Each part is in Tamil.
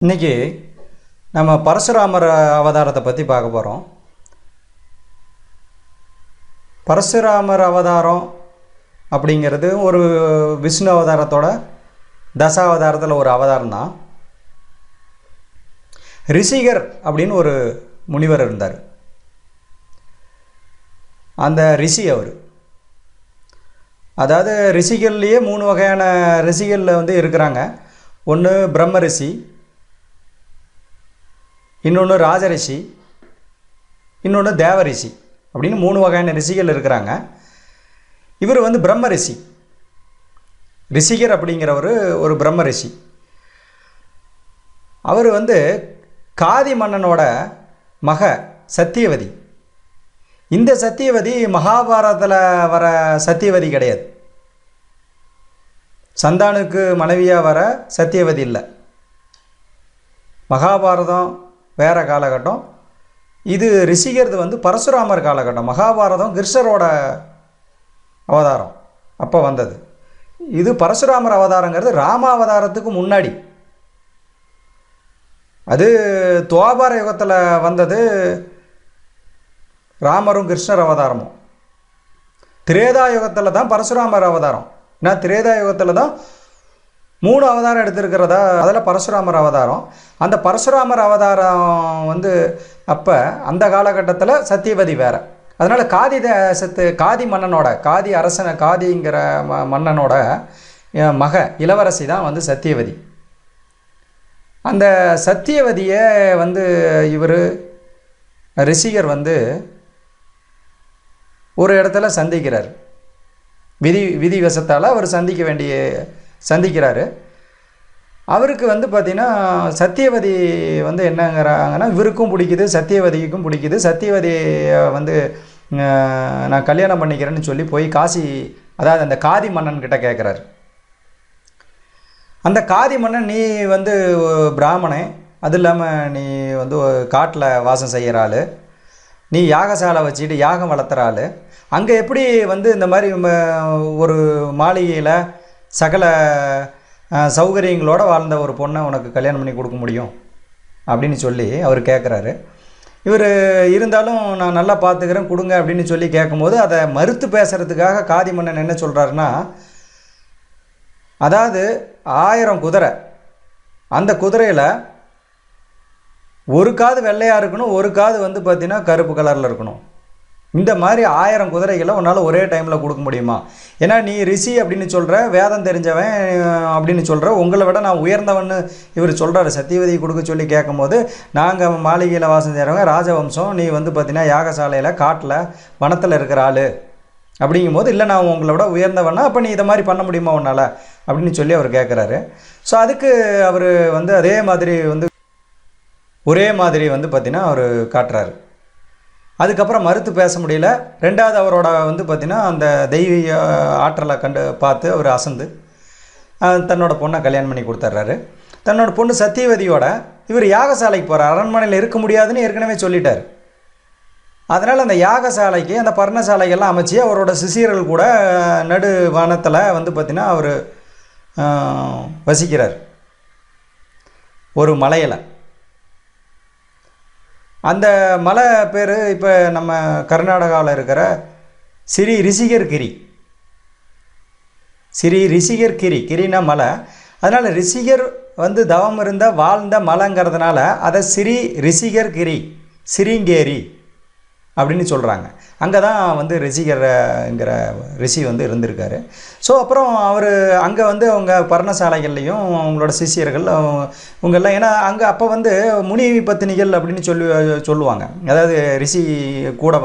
இன்றைக்கி நம்ம பரசுராமர் அவதாரத்தை பற்றி பார்க்க போகிறோம். பரசுராமர் அவதாரம் அப்படிங்கிறது ஒரு விஷ்ணு அவதாரத்தோட தசாவதாரத்தில் ஒரு அவதாரம் தான். ரிஷிகர் அப்படின்னு ஒரு முனிவர் இருந்தார். அந்த ரிஷி அவர், அதாவது ரிஷிகள்லேயே 3 வகையான ரிஷிகளில் இருக்கிறாங்க. ஒன்று பிரம்ம ரிஷி, இன்னொன்று ராஜரிஷி, இன்னொன்று தேவரிஷி அப்படின்னு 3 வகையான ரிஷிகள் இருக்கிறாங்க. இவர் பிரம்ம ரிஷி. ரிஷிகர் அப்படிங்கிறவர் ஒரு பிரம்ம ரிஷி. அவர் காதி மன்னனோட மக சத்தியவதி. இந்த சத்தியவதி மகாபாரதத்தில் வர சத்தியவதி கிடையாது. சந்தானுக்கு மனைவியாக வர சத்தியவதி இல்லை. மகாபாரதம் வேறு காலகட்டம், இது ரிஷிகர்து பரசுராமர் காலகட்டம். மகாபாரதம் கிருஷ்ணரோட அவதாரம் அப்போ வந்தது. இது பரசுராமர் அவதாரங்கிறது ராமாவதாரத்துக்கு முன்னாடி. அது துவாபர யுகத்தில் வந்தது ராமரும் கிருஷ்ணர் அவதாரமும். திரேதா யுகத்தில் தான் பரசுராமர் அவதாரம். ஏன்னா திரேதா யுகத்தில் தான் 3 அவதாரம் எடுத்திருக்கிறதா, அதில் பரசுராமர் அவதாரம். அந்த பரசுராமர் அவதாரம் அப்போ அந்த காலகட்டத்தில் சத்தியவதி வேறு. அதனால் காதி தேசத்து காதி மன்னனோட, காதி அரசன காதிங்கிற மன்னனோட மக இளவரசி தான் சத்தியவதி. அந்த சத்தியவதியை இவர் ரிஷிகர் ஒரு இடத்துல சந்திக்கிறார். விதிவசத்தால் அவர் சந்திக்கிறாரு. அவருக்கு பார்த்திங்கன்னா சத்தியவதி என்னங்கிறாங்கன்னா இவருக்கும் பிடிக்குது, சத்தியவதிக்கும் பிடிக்குது. சத்தியவதியை நான் கல்யாணம் பண்ணிக்கிறேன்னு சொல்லி போய் காசி, அதாவது அந்த காதி மன்னன்கிட்ட கேட்குறாரு. அந்த காதி மன்னன், நீ பிராமணன், அது இல்லாமல் நீ காட்டில் வாசம் செய்கிற ஆள், நீ யாகசாலை வச்சுட்டு யாகம் வளர்த்துற ஆள், அங்கே எப்படி இந்த மாதிரி ஒரு மாளிகையில் சகல சௌகரியங்களோடு வாழ்ந்த ஒரு பொண்ணை உனக்கு கல்யாணம் பண்ணி கொடுக்க முடியும் அப்படின்னு சொல்லி அவர் கேட்குறாரு. இவர் இருந்தாலும் நான் நல்லா பார்த்துக்கிறேன் கொடுங்க அப்படின்னு சொல்லி கேட்கும்போது அதை மறுத்து பேசுகிறதுக்காக காதி மன்னன் என்ன சொல்கிறாருன்னா, அதாவது 1000 குதிரை, அந்த குதிரையில் ஒரு காது வெள்ளையாக இருக்கணும், ஒரு காது பார்த்திங்கன்னா கருப்பு கலரில் இருக்கணும். இந்த மாதிரி 1000 குதிரைகளை உன்னால் ஒரே டைமில் கொடுக்க முடியுமா? ஏன்னா நீ ரிஷி அப்படின்னு சொல்கிற, வேதம் தெரிஞ்சவன் அப்படின்னு சொல்கிற, உங்களை விட நான் உயர்ந்தவன்னு இவர் சொல்கிறாரு. சத்தியவதி கொடுக்க சொல்லி கேட்கும்போது, நாங்கள் மாளிகையில் வாசம் செய்கிறவங்க ராஜவம்சம், நீ பார்த்திங்கன்னா யாகசாலையில் காட்டில் வனத்தில் இருக்கிற ஆள் அப்படிங்கும்போது, இல்லை நான் உங்களை விட உயர்ந்தவன்னா அப்போ நீ இதை மாதிரி பண்ண முடியுமா உன்னால் அப்படின்னு சொல்லி அவர் கேட்குறாரு. ஸோ அதுக்கு அவர் அதே மாதிரி ஒரே மாதிரி பார்த்திங்கன்னா அவர் காட்டுறாரு. அதுக்கப்புறம் மறுத்து பேச முடியல. ரெண்டாவது அவரோட பார்த்திங்கன்னா அந்த தெய்வீக ஆற்றலை பார்த்து அவர் அசந்து தன்னோட பொண்ணை கல்யாணம் பண்ணி கொடுத்துட்றாரு. தன்னோட பொண்ணு சத்தியவதியோட இவர் யாகசாலைக்கு போகிறார். அரண்மனையில் இருக்க முடியாதுன்னு ஏற்கனவே சொல்லிட்டார். அதனால் அந்த யாகசாலைக்கு, அந்த பர்ணசாலைகள்லாம் அமைச்சு அவரோட சிஷியர்கள் கூட நடு வனத்தில் பார்த்திங்கன்னா அவர் வசிக்கிறார் ஒரு மலையில். அந்த மலை பேர் இப்போ நம்ம கர்நாடகாவில் இருக்கிற ஸ்ரீ ரிஷிகர் கிரி. ஸ்ரீ ரிஷிகர் கிரி, கிரினா மலை. அதனால் ரிஷிகர் தவம் இருந்த வாழ்ந்த மலைங்கிறதுனால அதை ஸ்ரீ ரிஷிகர் கிரி, சிரிங்கேரி அப்படின்னு சொல்கிறாங்க. அங்கே தான் ரிஷிகர்ங்கிற ரிஷி இருந்திருக்காரு. ஸோ அப்புறம் அவர் அங்கே அவங்க பர்ணசாலைகள்லையும் அவங்களோட சிஷியர்கள் இவங்கெல்லாம், ஏன்னா அங்கே அப்போ முனி பத்தினிகள் அப்படின்னு சொல்லுவாங்க. அதாவது ரிஷி கூட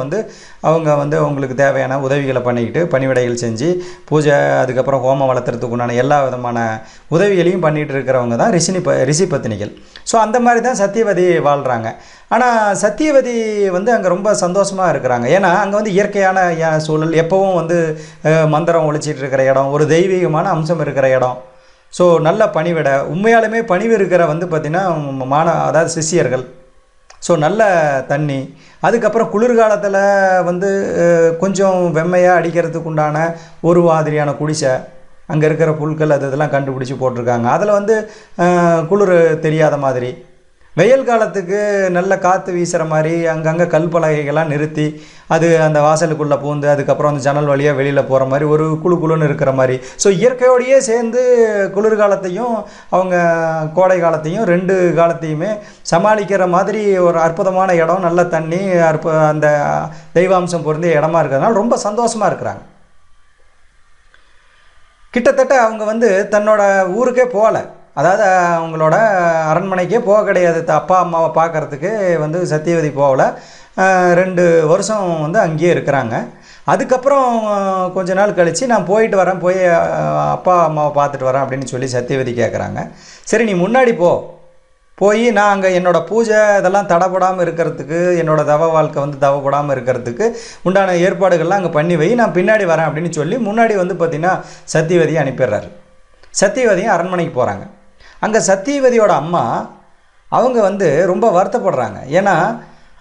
அவங்க அவங்களுக்கு தேவையான உதவிகளை பண்ணிக்கிட்டு பணிவிடைகள் செஞ்சு பூஜை, அதுக்கப்புறம் ஹோமம் வளர்த்துறதுக்கு உண்டான எல்லா விதமான உதவிகளையும் பண்ணிகிட்டு இருக்கிறவங்க தான் ரிஷி பத்தினிகள். ஸோ அந்த மாதிரி தான் சத்தியவதி வாழ்கிறாங்க. ஆனால் சத்தியவதி அங்கே ரொம்ப சந்தோஷமாக இருக்கிறாங்க. ஏன்னா அங்கே இயற்கையான சூழல், எப்போவும் மந்திரம் ஒழிச்சிட்டு இருக்கிற இடம், ஒரு தெய்வீகமான அம்சம் இருக்கிற இடம். ஸோ நல்ல பணிவிட, உண்மையாலுமே பணிவு இருக்கிற பார்த்திங்கன்னா அதாவது சிஷியர்கள். ஸோ நல்ல தண்ணி, அதுக்கப்புறம் குளிர்காலத்தில் கொஞ்சம் வெம்மையாக அடிக்கிறதுக்கு உண்டான ஒரு மாதிரியான குடிசை, அங்கே இருக்கிற புல்கள் இதெல்லாம் கண்டுபிடிச்சி போட்டிருக்காங்க. அதில் வந்து குளிர் தெரியாத மாதிரி, வெயில் காலத்துக்கு நல்ல காற்று வீசுகிற மாதிரி அங்கங்கே கல் பலகைகள்லாம் நிறுத்தி அது அந்த வாசலுக்குள்ளே பூந்து அதுக்கப்புறம் அந்த ஜன்னல் வழியாக வெளியில் போகிற மாதிரி ஒரு குழுன்னு இருக்கிற மாதிரி. ஸோ இயற்கையோடையே சேர்ந்து குளிர்காலத்தையும் அவங்க கோடை காலத்தையும் 2 காலத்தையுமே சமாளிக்கிற மாதிரி ஒரு அற்புதமான இடம், நல்ல தண்ணி, அந்த தெய்வாம்சம் பொருந்திய இடமா இருக்கிறதுனால ரொம்ப சந்தோஷமாக இருக்கிறாங்க. கிட்டத்தட்ட அவங்க வந்து தன்னோட ஊருக்கே போகலை, அதாவது அவங்களோட அரண்மனைக்கே போக கிடையாது. அப்பா அம்மாவை பார்க்குறதுக்கு வந்து சத்தியவதி போகலை. 2 வருஷம் வந்து அங்கேயே இருக்கிறாங்க. அதுக்கப்புறம் கொஞ்ச நாள் கழித்து நான் போயிட்டு வரேன், போய் அப்பா அம்மாவை பார்த்துட்டு வரேன் அப்படின்னு சொல்லி சத்தியவதி கேட்குறாங்க. சரி நீ முன்னாடி போய் நான் அங்கே என்னோடய பூஜை இதெல்லாம் தடைப்படாமல் இருக்கிறதுக்கு, என்னோடய தவ வாழ்க்கை வந்து தவப்படாமல் இருக்கிறதுக்கு உண்டான ஏற்பாடுகள்லாம் அங்கே பண்ணி வை, நான் பின்னாடி வரேன் அப்படின்னு சொல்லி முன்னாடி வந்து பார்த்திங்கன்னா சத்தியவதியை அனுப்பிடுறாரு. சத்தியவதியும் அரண்மனைக்கு போகிறாங்க. அங்கே சத்தியவதியோட அம்மா அவங்க வந்து ரொம்ப வருத்தப்படுறாங்க. ஏன்னா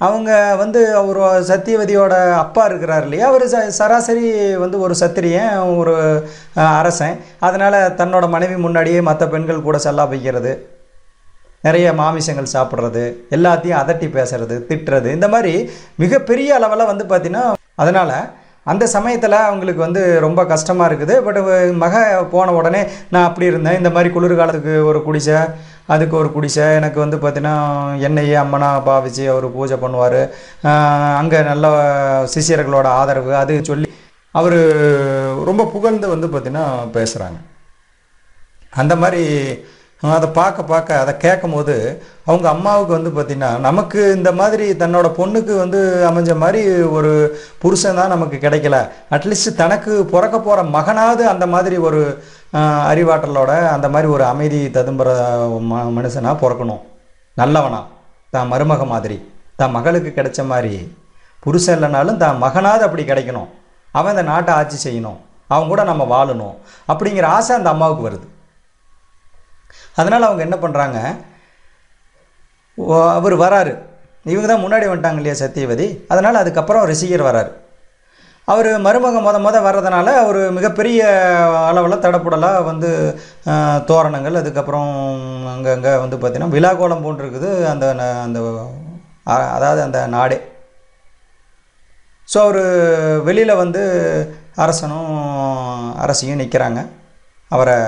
அவங்க வந்து அவர் சத்தியவதியோட அப்பா இருக்கிறார் இல்லையா, அவர் சராசரி வந்து ஒரு சத்திரியன், ஒரு அரசன். அதனால் தன்னோட மனைவி முன்னாடியே மற்ற பெண்கள் கூட சல்லாபிக்கிறது, நிறைய மாமிசங்கள் சாப்பிட்றது, எல்லாத்தையும் அதட்டி பேசுறது, திட்டுறது, இந்த மாதிரி மிகப்பெரிய அளவில் வந்து பார்த்திங்கன்னா, அதனால் அந்த சமயத்தில் அவங்களுக்கு வந்து ரொம்ப கஷ்டமாக இருக்குது. பட் மக போன உடனே நான் அப்படி இருந்தேன், இந்த மாதிரி குளிர்காலத்துக்கு ஒரு குடிசை, அதுக்கு ஒரு குடிசை, எனக்கு வந்து பார்த்திங்கன்னா என்னையே அம்மனா பாவிச்சு அவர் பூஜை பண்ணுவார், அங்கே நல்ல சிஷியர்களோட ஆதரவு, அது சொல்லி அவர் ரொம்ப புகழ்ந்து வந்து பார்த்திங்கன்னா பேசுகிறாங்க. அந்த மாதிரி அதை பார்க்க அதை கேட்கும் போது அவங்க அம்மாவுக்கு வந்து பார்த்திங்கன்னா, நமக்கு இந்த மாதிரி தன்னோட பொண்ணுக்கு வந்து அமைஞ்ச மாதிரி ஒரு புருஷன் தான் நமக்கு கிடைக்கல, அட்லீஸ்ட் தனக்கு பிறக்க போகிற மகனாவது அந்த மாதிரி ஒரு அறிவாற்றலோட அந்த மாதிரி ஒரு அமைதி ததும்புற மனுஷனாக பிறக்கணும், நல்லவனா, தான் மருமக மாதிரி, தான் மகளுக்கு கிடைச்ச மாதிரி புருஷன் இல்லைனாலும் தான் மகனாவது அப்படி கிடைக்கணும், அவன் இந்த நாட்டை ஆட்சி செய்யணும், அவங்க கூட நம்ம வாழணும் அப்படிங்கிற ஆசை அந்த அம்மாவுக்கு வருது. அதனால் அவங்க என்ன பண்ணுறாங்க, அவர் வராரு, இவங்க தான் முன்னாடி வந்துட்டாங்க இல்லையா சத்தியவதி, அதனால் அதுக்கப்புறம் ரிஷிகர் வராரு. அவர் மருமக வர்றதுனால அவர் மிகப்பெரிய அளவில் தடப்புடலாக வந்து தோரணங்கள், அதுக்கப்புறம் அங்கங்கே வந்து பார்த்திங்கன்னா விழாக்கோலம் போன்றிருக்குது அந்த அந்த அதாவது அந்த நாடே. ஸோ அவர் வெளியில் வந்து அரசனும் அரசியும் நிற்கிறாங்க அவரை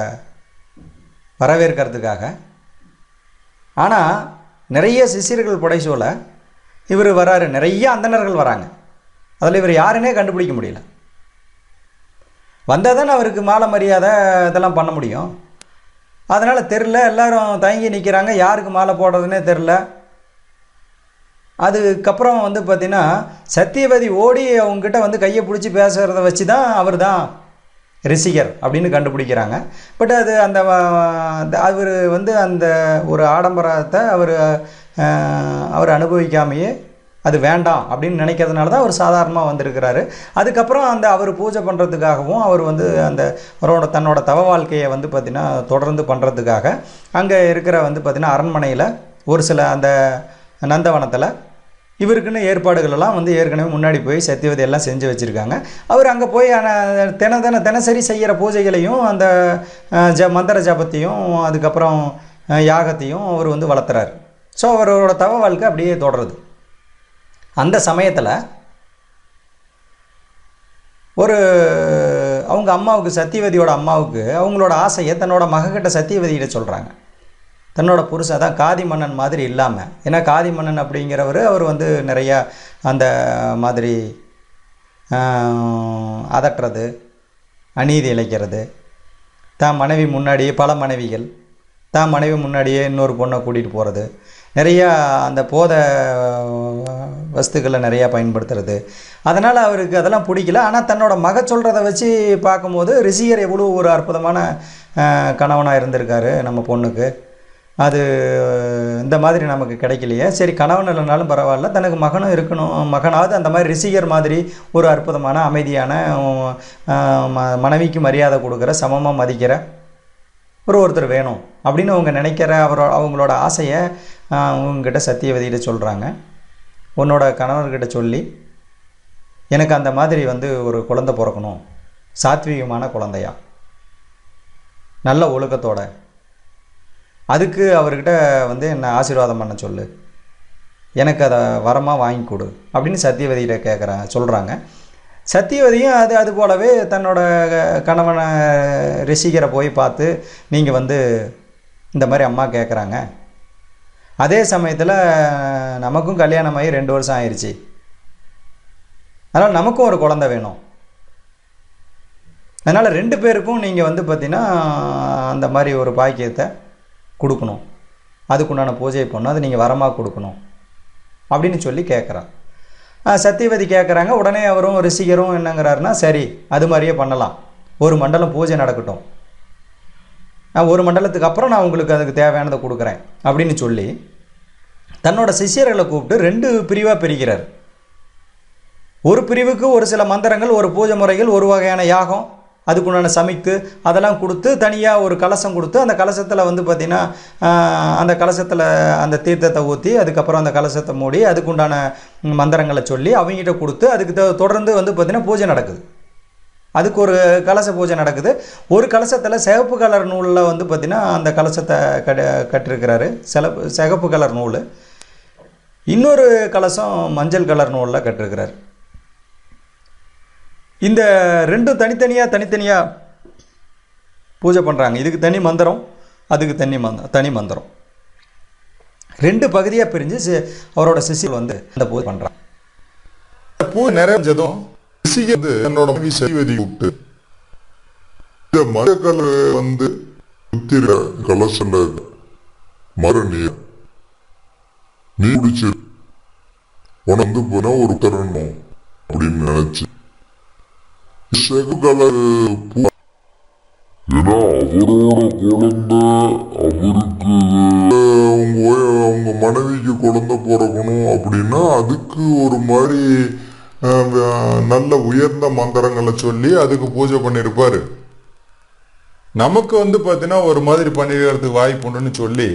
வரவேற்கிறதுக்காக. ஆனால் நிறைய சிஷியர்கள் புடைசூழ இவர் வராரு, நிறைய அந்தணர்கள் வராங்க, அதில் இவர் யாருன்னே கண்டுபிடிக்க முடியல. வந்தால் தானே அவருக்கு மாலை மரியாதை இதெல்லாம் பண்ண முடியும். அதனால் தெரில, எல்லோரும் தயங்கி நிற்கிறாங்க, யாருக்கு மாலை போடுறதுனே தெரில. அதுக்கப்புறம் வந்து பார்த்திங்கன்னா சத்தியவதி ஓடி அவங்ககிட்ட வந்து கையை பிடிச்சி பேசுகிறத வச்சு தான் அவர் தான் ரிஷிகர் அப்படின்னு கண்டுபிடிக்கிறாங்க. பட் அது அந்த அவர் வந்து அந்த ஒரு ஆடம்பரத்தை அவர் அனுபவிக்காமையே அது வேண்டாம் அப்படின்னு நினைக்கிறதுனால தான் அவர் சாதாரணமாக வந்திருக்கிறாரு. அதுக்கப்புறம் அந்த அவர் பூஜை பண்ணுறதுக்காகவும் அவர் வந்து அந்த அவரோட தன்னோட தவ வாழ்க்கையை வந்து பார்த்திங்கன்னா தொடர்ந்து பண்ணுறதுக்காக அங்கே இருக்கிற வந்து பார்த்திங்கன்னா அரண்மனையில் ஒரு சில அந்த நந்தவனத்தில் இவருக்குன்னு ஏற்பாடுகளெல்லாம் வந்து ஏற்கனவே முன்னாடி போய் சத்தியவதி எல்லாம் செஞ்சு வச்சுருக்காங்க. அவர் அங்கே போய் தினசரி செய்கிற பூஜைகளையும் அந்த மந்திர ஜபத்தையும் அதுக்கப்புறம் யாகத்தையும் அவர் வந்து வளர்த்துறாரு. ஸோ அவரோட தவ வாழ்க்கை அப்படியே தொடருது. அந்த சமயத்தில் அவங்க அம்மாவுக்கு, சத்தியவதியோட அம்மாவுக்கு அவங்களோட ஆசையை தன்னோட மகக்கிட்ட சத்தியவதிகிட்ட சொல்கிறாங்க. தன்னோட புருஷன் தான் காதி மன்னன் மாதிரி இல்லாமல், ஏன்னா காதி மன்னன் அப்படிங்கிறவர் அவர் வந்து நிறையா அந்த மாதிரி அதட்டுறது, அநீதி இழைக்கிறது, தான் மனைவி முன்னாடியே பல மனைவிகள், தான் மனைவி முன்னாடியே இன்னொரு பொண்ணை கூட்டிகிட்டு போகிறது, நிறையா அந்த போத வஸ்துக்களை நிறையா பயன்படுத்துறது. அதனால் அவருக்கு அதெல்லாம் பிடிக்கல. ஆனால் தன்னோட மக சொல்கிறத வச்சு பார்க்கும்போது ரிஷிகர் எவ்வளோ ஒரு அற்புதமான கணவனாக இருந்திருக்காரு நம்ம பொண்ணுக்கு, அது இந்த மாதிரி நமக்கு கிடைக்கலையே, சரி கணவன் இல்லைனாலும் பரவாயில்ல, தனக்கு மகனும் இருக்கணும், மகனாவது அந்த மாதிரி ரிஷிகர் மாதிரி ஒரு அற்புதமான அமைதியான மனைவிக்கு மரியாதை கொடுக்குற, சமமாக மதிக்கிற ஒருத்தர் வேணும் அப்படின்னு அவங்க நினைக்கிற அவங்களோட ஆசையை அவங்கக்கிட்ட சத்தியவதிகிட்ட சொல்கிறாங்க. உன்னோட கணவர்கிட்ட சொல்லி எனக்கு அந்த மாதிரி வந்து ஒரு குழந்தை பிறக்கணும், சாத்வீகமான குழந்தையா, நல்ல ஒழுக்கத்தோட. அதுக்கு அவர்கிட்ட வந்து என்னை ஆசீர்வாதம் பண்ண சொல்லு, எனக்கு அதை வரமாக வாங்கி கொடு அப்படின்னு சத்தியவதிகிட்ட சொல்கிறாங்க. சத்தியவதியும் அது போலவே தன்னோட கணவனை ரிஷிகரை போய் பார்த்து, நீங்கள் வந்து இந்த மாதிரி அம்மா கேட்குறாங்க, அதே சமயத்தில் நமக்கும் கல்யாணமாகி 2 வருஷம் ஆயிடுச்சு, அதனால் நமக்கும் ஒரு குழந்தை வேணும், அதனால் 2 பேருக்கும் நீங்கள் வந்து பார்த்திங்கன்னா அந்த மாதிரி ஒரு பாக்கியத்தை கொடுக்கணும், அதுக்குண்டான பூஜை பண்ணணும், அது நீங்கள் வரமாக கொடுக்கணும் அப்படின்னு சொல்லி கேட்குறான். சத்தியவதி கேட்குறாங்க. உடனே அவரும் ரிஷிகரும் என்னங்கிறாருன்னா, சரி அது மாதிரியே பண்ணலாம், ஒரு மண்டலம் பூஜை நடக்கட்டும், நான் ஒரு மண்டலத்துக்கு அப்புறம் நான் உங்களுக்கு அதுக்கு தேவையானதை கொடுக்குறேன் அப்படின்னு சொல்லி தன்னோட சிஷ்யர்களை கூப்பிட்டு 2 பிரிவாக பிரிக்கிறார். ஒரு பிரிவுக்கு ஒரு சில மந்திரங்கள், ஒரு பூஜை முறைகள், ஒரு வகையான யாகம், அதுக்குண்டான சமைத்து அதெல்லாம் கொடுத்து தனியாக ஒரு கலசம் கொடுத்து, அந்த கலசத்தில் வந்து பார்த்திங்கன்னா அந்த கலசத்தில் அந்த தீர்த்தத்தை ஊற்றி அதுக்கப்புறம் அந்த கலசத்தை மூடி அதுக்குண்டான மந்திரங்களை சொல்லி அவங்ககிட்ட கொடுத்து அதுக்கு தொடர்ந்து வந்து பார்த்திங்கன்னா பூஜை நடக்குது. அதுக்கு ஒரு கலச பூஜை நடக்குது. ஒரு கலசத்தில் சிவப்பு கலர் நூலில் வந்து பார்த்திங்கன்னா அந்த கலசத்தை கட்டிருக்கிறாரு, சிவப்பு கலர் நூல். இன்னொரு கலசம் மஞ்சள் கலர் நூலில் கட்டிருக்கிறார். இந்த 2 தனித்தனியாக பூஜை பண்ணுறாங்க. இதுக்கு தனி மந்திரம், அதுக்கு தனி மந்திரம். 2 பகுதியாக பிரிஞ்சு அவரோட சிஷ்யர் வந்து அந்த பூஜை பண்ணுறாங்க. பூஜை நிறைஞ்சதும் வந்து என்னோட சத்தியவதி கூப்பிட்டு, இந்த மஞ்சள் கலர் வந்து கலசல மர நீ குடிச்சு உனக்கு போனா ஒரு தரணும் அப்படின்னு நினைச்சு கலர் பூ, ஏன்னா அவரோட குழந்தை அவருக்கு அவங்க மனைவிக்கு குழந்தை பிறக்கணும் அப்படின்னா அதுக்கு ஒரு மாதிரி நல்ல உயர்ந்த மந்திரங்களை சொல்லி அதுக்கு பூஜை பண்ணியிருப்பாரு. நமக்கு வந்து பார்த்தீங்கன்னா ஒரு மாதிரி பண்ணிக்கிறதுக்கு வாய்ப்புண்டுன்னு சொல்லி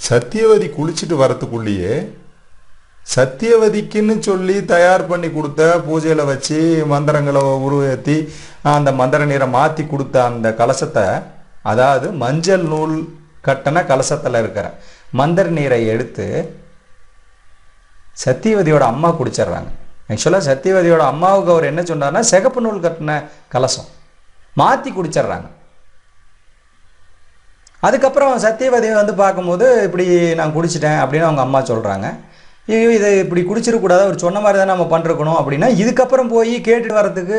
சத்தியவதி குளிச்சுட்டு வரத்துக்குள்ளேயே சத்தியவதிக்குன்னு சொல்லி தயார் பண்ணி கொடுத்த பூஜையில் வச்சு மந்திரங்களை உருவேற்றி அந்த மந்திர நீரை மாற்றி கொடுத்த அந்த கலசத்தை, அதாவது மஞ்சள் நூல் கட்டின கலசத்தில் இருக்கிற மந்திர நீரை எடுத்து சத்தியவதியோட அம்மா குடிச்சிட்றாங்க. ஆக்சுவலாக சத்தியவதியோட அம்மாவுக்கு அவர் என்ன சொன்னார்னா, சிகப்பு நூல் கட்டின கலசம் மாற்றி குடிச்சிட்றாங்க. அதுக்கப்புறம் சத்தியவதியை வந்து பார்க்கும்போது, இப்படி நான் குடிச்சிட்டேன் அப்படின்னு அவங்க அம்மா சொல்கிறாங்க. ஐயோ இதை இப்படி குடிச்சிடக்கூடாது, அவர் சொன்ன மாதிரி தான் நம்ம பண்ணிருக்கணும் அப்படின்னா, இதுக்கப்புறம் போய் கேட்டு வரத்துக்கு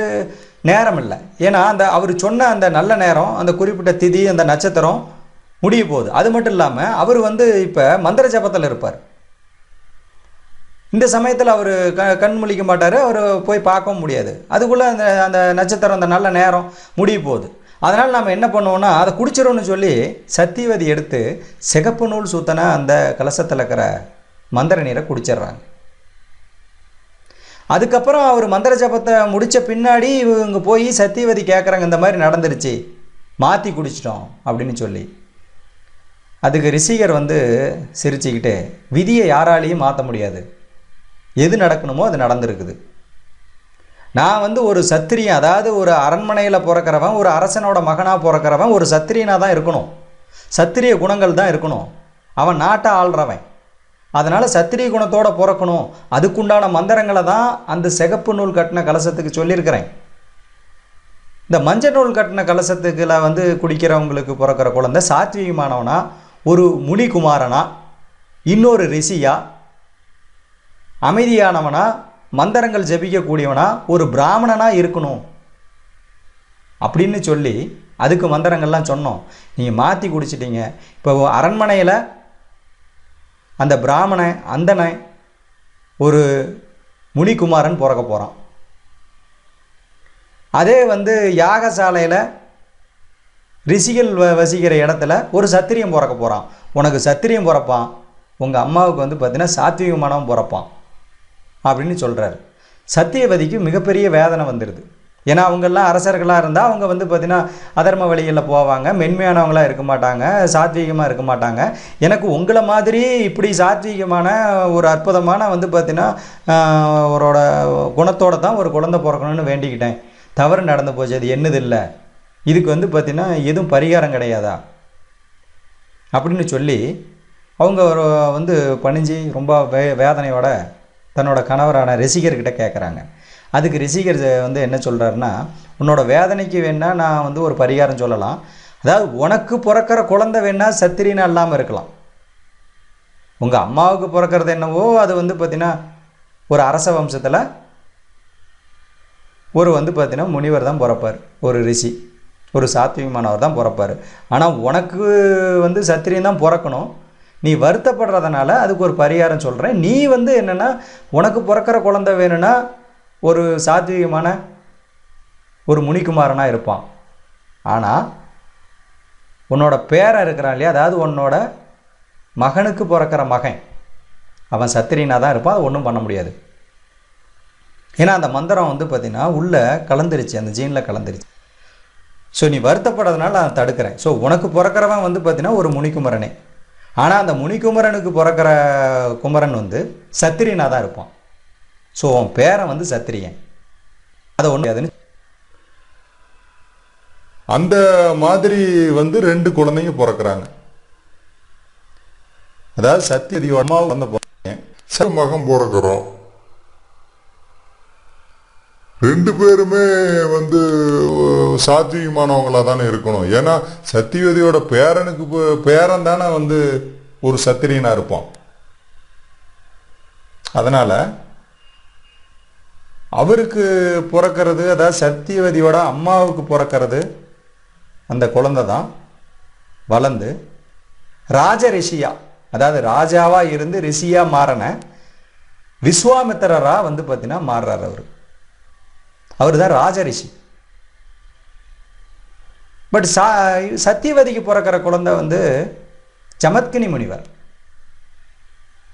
நேரம் இல்லை. ஏன்னா அவர் சொன்ன அந்த நல்ல நேரம், அந்த குறிப்பிட்ட திதி, அந்த நட்சத்திரம் முடிய போகுது. அது மட்டும் இல்லாமல் அவர் வந்து இப்போ மந்திர ஜபத்தில் இருப்பார். இந்த சமயத்தில் அவர் கண் முழிக்க மாட்டார், அவர் போய் பார்க்கவும் முடியாது. அதுக்குள்ளே அந்த நட்சத்திரம், அந்த நல்ல நேரம் முடிய போகுது. அதனால் நம்ம என்ன பண்ணுவோம்னா, அதை குடிச்சிடணும்னு சொல்லி சத்தியவதி எடுத்து சிகப்பு நூல் சூத்தனை அந்த கலசத்தில் இருக்கிற மந்திர நீரை குடிச்சிட்றாங்க. அதுக்கப்புறம் அவர் மந்திர ஜபத்தை முடித்த பின்னாடி இவங்க போய் சத்தியவதி கேட்குறாங்க, இந்த மாதிரி நடந்துருச்சு, மாற்றி குடிச்சிட்டோம் அப்படின்னு சொல்லி. அதுக்கு ரிஷிகர் வந்து சிரிச்சுக்கிட்டு, விதியை யாராலையும் மாற்ற முடியாது, எது நடக்கணுமோ அது நடந்திருக்குது. நான் வந்து ஒரு சத்திரியன், அதாவது ஒரு அரண்மனையில் பிறக்கிறவன், ஒரு அரசனோட மகனாக பிறக்கிறவன் ஒரு சத்திரியனாக தான் இருக்கணும், சத்திரிய குணங்கள் தான் இருக்கணும், அவன் நாட்டை ஆள்றவன். அதனால் சத்திரிய குணத்தோடு பிறக்கணும். அதுக்குண்டான மந்திரங்களை தான் அந்த சிகப்பு நூல் கட்டின கலசத்துக்கு சொல்லியிருக்கிறேன். இந்த மஞ்சள் நூல் கட்டின கலசத்துக்குள்ள வந்து குடிக்கிறவங்களுக்கு பிறக்கிற குழந்தை சாத்வீகமானவனா, ஒரு முனிகுமாரனா, இன்னொரு ரிஷியா, அமைதியானவனா, மந்திரங்கள் ஜபிக்கக்கூடியவனா, ஒரு பிராமணனா இருக்கணும் அப்படின்னு சொல்லி அதுக்கு மந்திரங்கள்லாம் சொன்னோம். நீங்கள் மாற்றி குடிச்சிட்டீங்க. இப்போ அரண்மனையில் அந்த பிராமணன் அந்தனை ஒரு முனிகுமாரன் பிறக்க போகிறான். அதே வந்து யாகசாலையில் ரிஷிகள் வசிக்கிற இடத்துல ஒரு சத்திரியம் பிறக்க போகிறான். உனக்கு சத்திரியம் பிறப்பான், உங்கள் அம்மாவுக்கு வந்து பார்த்தீங்கன்னா சாத்வீகமானவன் பிறப்பான் அப்படின்னு சொல்கிறார். சத்தியவதிக்கு மிகப்பெரிய வேதனை வந்துடுது. ஏன்னா அவங்கெல்லாம் அரசர்களாக இருந்தால் அவங்க வந்து பார்த்திங்கன்னா அதர்ம வழிகளில் போவாங்க, மென்மையானவங்களாக இருக்க மாட்டாங்க, சாத்வீகமாக இருக்க மாட்டாங்க. எனக்கு உங்களை மாதிரி இப்படி சாத்வீகமான ஒரு அற்புதமான வந்து பார்த்திங்கன்னா அவரோட குணத்தோடு தான் ஒரு குழந்தை பிறக்கணும்னு வேண்டிக்கிட்டேன். தவறு நடந்து போச்சு, அது என்னது இல்லை இதுக்கு வந்து பார்த்திங்கன்னா எதுவும் பரிகாரம் கிடையாதா அப்படின்னு சொல்லி அவங்க வந்து பணிஞ்சு ரொம்ப வேதனையோட தன்னோட கணவரான ரிஷிகர்கிட்ட கேட்குறாங்க. அதுக்கு ரிஷிகர் வந்து என்ன சொல்கிறாருன்னா, உன்னோட வேதனைக்கு வேணால் நான் வந்து ஒரு பரிகாரம் சொல்லலாம். அதாவது உனக்கு பிறக்கிற குழந்தை வேணால் சத்திரியனா இல்லாமல் இருக்கலாம். உங்கள் அம்மாவுக்கு பிறக்கிறது என்னவோ அது வந்து பார்த்திங்கன்னா ஒரு அரச வம்சத்தில் ஒரு வந்து பார்த்திங்கன்னா முனிவர் தான் பிறப்பார், ஒரு ரிஷி, ஒரு சாத்விகமானவர் தான் பிறப்பார். ஆனால் உனக்கு வந்து சத்திரியன் தான் பிறக்கணும். நீ வருத்தப்படுறதுனால அதுக்கு ஒரு பரிகாரம் சொல்கிறேன். நீ வந்து என்னென்னா உனக்கு பிறக்கிற குழந்தை வேணும்னா ஒரு சாத்விகமான ஒரு முனிக்குமாரனாக இருப்பான். ஆனால் உன்னோட பேரன் இருக்கிறான் இல்லையா, அதாவது உன்னோட மகனுக்கு பிறக்கிற மகன் அவன் சத்திரியனாக தான் இருப்பான். அது ஒன்றும் பண்ண முடியாது. ஏன்னா அந்த மந்திரம் வந்து பார்த்திங்கன்னா உள்ளே கலந்துருச்சு, அந்த ஜீனில் கலந்துருச்சு. ஸோ நீ வருத்தப்படுறதுனால நான் தடுக்கிறேன். ஸோ உனக்கு பிறக்கிறவன் வந்து பார்த்திங்கன்னா ஒரு முனிக்குமரனே. ஆனால் அந்த முனிக்குமரனுக்கு பிறக்கிற குமரன் வந்து சத்திரியனாக தான் இருப்பான். ஸோ அவன் பேரன் வந்து சத்திரியன். அதை ஒன்று அதுன்னு அந்த மாதிரி வந்து 2 குழந்தைங்க பிறக்கிறாங்க. அதாவது சத்தியதியோட அம்மாவுக்கு வந்த பிறந்தேன் மகன் பிறக்கிறோம். 2 பேருமே வந்து சாத்வீகமானவங்களா தானே இருக்கணும். ஏன்னா சத்தியவதியோட பேரனுக்கு பேரன் தானே வந்து ஒரு சத்திரியனா இருப்பான். அதனால அவருக்கு பிறக்கிறது, அதாவது சத்தியவதியோட அம்மாவுக்கு பிறக்கிறது அந்த குழந்தை தான் வளர்ந்து ராஜ ரிஷியா, அதாவது ராஜாவா இருந்து ரிஷியா மாறின விஸ்வாமித்திரரா வந்து பார்த்தீங்கன்னா மாறுறார். அவர் தான் ராஜ ரிஷி. பட் சத்தியவதிக்கு பிறக்கிற குழந்தை வந்து ஜமத்கினி முனிவர்.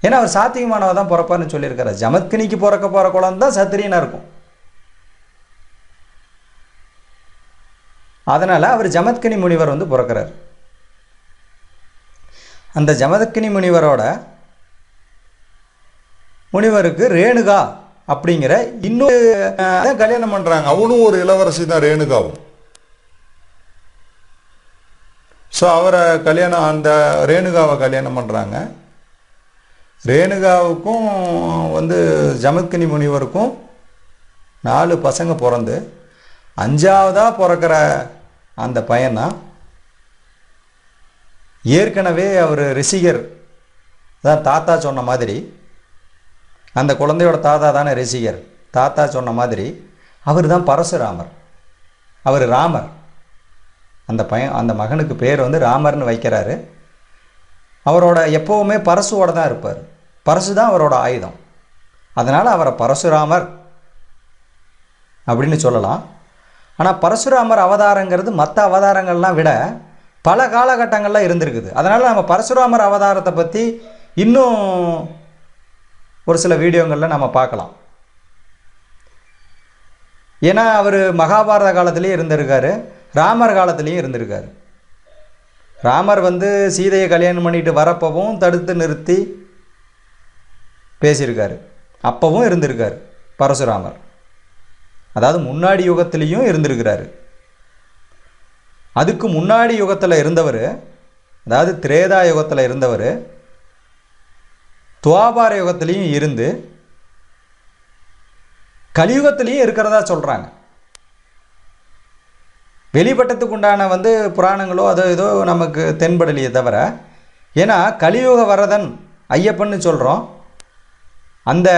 ஏன்னா அவர் சாத்தியமானவர் தான் பிறப்பார்னு சொல்லியிருக்காரு. ஜமத்கினிக்கு பிறக்க போகிற குழந்தை தான் சத்திரியனாக இருக்கும். அதனால் அவர் ஜமத்கினி முனிவர் வந்து பிறக்கிறார். அந்த ஜமத்கினி முனிவருக்கு ரேணுகா அப்படிங்கிற இன்னொரு கல்யாணம் பண்றாங்க. அவனும் ஒரு இளவரசி தான், ரேணுகாவும். ஸோ அவரை கல்யாணம், அந்த ரேணுகாவை கல்யாணம் பண்றாங்க. ரேணுகாவுக்கும் வந்து ஜமத்கினி முனிவருக்கும் 4 பசங்க பிறந்து 5ஆவதா பிறக்கிற அந்த பையன்தான் ஏற்கனவே அவர் ரிஷிகர் தான் தாத்தா சொன்ன மாதிரி, அந்த குழந்தையோட தாத்தா தானே ரிஷிகர், தாத்தா சொன்ன மாதிரி அவர் தான் பரசுராமர். அவர் ராமர். அந்த மகனுக்கு பேர் வந்து ராமர்னு வைக்கிறாரு. அவரோட எப்போவுமே பரசுவோட தான் இருப்பார். பரசு தான் அவரோட ஆயுதம். அதனால் அவரை பரசுராமர் அப்படின்னு சொல்லலாம். ஆனால் பரசுராமர் அவதாரங்கிறது மற்ற அவதாரங்கள்லாம் விட பல காலகட்டங்களில் இருந்திருக்குது. அதனால் நம்ம பரசுராமர் அவதாரத்தை பற்றி இன்னும் ஒரு சில வீடியோங்களில் நம்ம பார்க்கலாம். ஏன்னா அவர் மகாபாரத காலத்திலேயே இருந்திருக்காரு, ராமர் காலத்திலையும் இருந்திருக்காரு. ராமர் வந்து சீதையை கல்யாணம் பண்ணிட்டு வரப்பவும் தடுத்து நிறுத்தி பேசியிருக்காரு. அப்பவும் இருந்திருக்காரு பரசுராமர். அதாவது முன்னாடி யுகத்திலையும் இருந்திருக்கிறாரு. அதுக்கு முன்னாடி யுகத்தில் இருந்தவர், அதாவது திரேதா யுகத்தில் இருந்தவர் துவாபார யுகத்திலையும் இருந்து கலியுகத்திலையும் இருக்கிறதா சொல்கிறாங்க. வெளிப்பட்டத்துக்கு உண்டான வந்து புராணங்களோ அதோ ஏதோ நமக்கு தென்படலையே தவிர, ஏன்னா கலியுக வரதன் ஐயப்பன்னு சொல்கிறோம். அந்த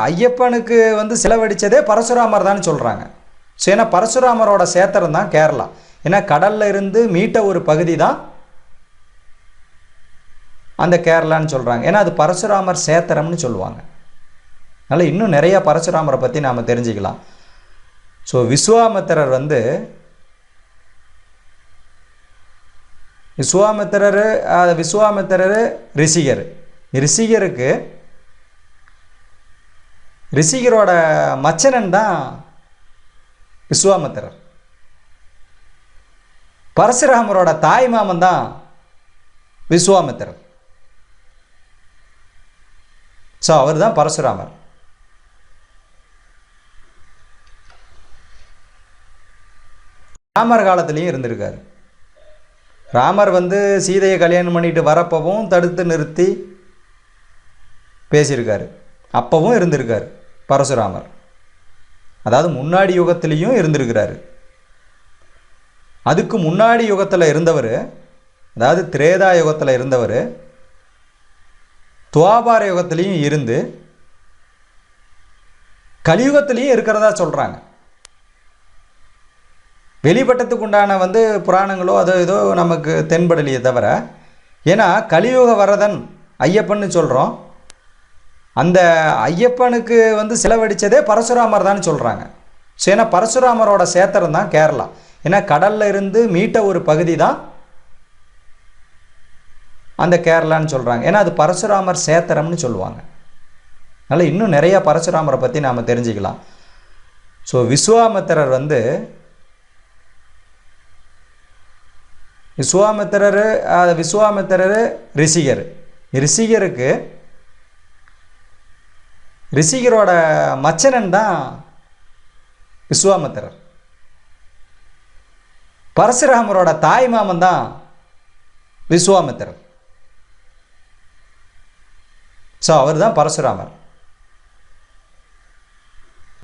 ஐயப்பனுக்கு வந்து செலவழித்ததே பரசுராமர் தான் சொல்கிறாங்க. ஸோ ஏன்னா பரசுராமரோட சேத்திரம் தான் கேரளா. ஏன்னா கடலில் இருந்து மீட்ட ஒரு பகுதி தான் அந்த கேரளான்னு சொல்கிறாங்க. ஏன்னா அது பரசுராமர் சேத்திரம்னு சொல்லுவாங்க. அதனால் இன்னும் நிறைய பரசுராமரை பற்றி நாம் தெரிஞ்சுக்கலாம். ஸோ விஸ்வாமித்திரர் வந்து விஸ்வாமித்திரர் ரிஷிகர். ரிஷிகருக்கு ரிஷிகரோட மச்சனன் தான் விஸ்வாமித்திரர். பரசுராமரோட தாய் மாமன் தான் விஸ்வாமித்திரர். ஸோ அவர் தான் பரசுராமர். ராமர் காலத்துலேயும் இருந்திருக்காரு. ராமர் வந்து சீதையை கல்யாணம் பண்ணிட்டு வரப்பவும் தடுத்து நிறுத்தி பேசியிருக்காரு. அப்பவும் இருந்திருக்கார் பரசுராமர். அதாவது முன்னாடி யுகத்திலையும் இருந்திருக்கிறாரு. அதுக்கு முன்னாடி யுகத்தில் இருந்தவர், அதாவது திரேதா யுகத்தில் இருந்தவர் துவாபார யுகத்திலையும் இருந்து கலியுகத்திலையும் இருக்கிறதா சொல்கிறாங்க. வெளிப்பட்டத்துக்கு உண்டான வந்து புராணங்களோ அதோ ஏதோ நமக்கு தென்படலையே தவிர, ஏன்னா கலியுக வரதன் ஐயப்பன்னு சொல்கிறோம். அந்த ஐயப்பனுக்கு வந்து செலவழித்ததே பரசுராமர் தான் சொல்கிறாங்க. ஸோ ஏன்னா பரசுராமரோட சேத்திரம் தான் கேரளா. ஏன்னா கடலில் இருந்து மீட்ட ஒரு பகுதி தான் அந்த கேரளான்னு சொல்கிறாங்க. ஏன்னா அது பரசுராமர் சேத்திரம்னு சொல்லுவாங்க. அதனால் இன்னும் நிறையா பரசுராமரை பற்றி நாம் தெரிஞ்சுக்கலாம். ஸோ விஸ்வாமித்திரர் வந்து விஸ்வாமித்திரர் ரிஷிகர். ரிஷிகருக்கு ரிஷிகரோட மச்சனன் தான் விஸ்வாமித்திரர். பரசுராமரோட தாய் மாமன் தான் விஸ்வாமித்திரர். ஸோ அவர் தான் பரசுராமர்.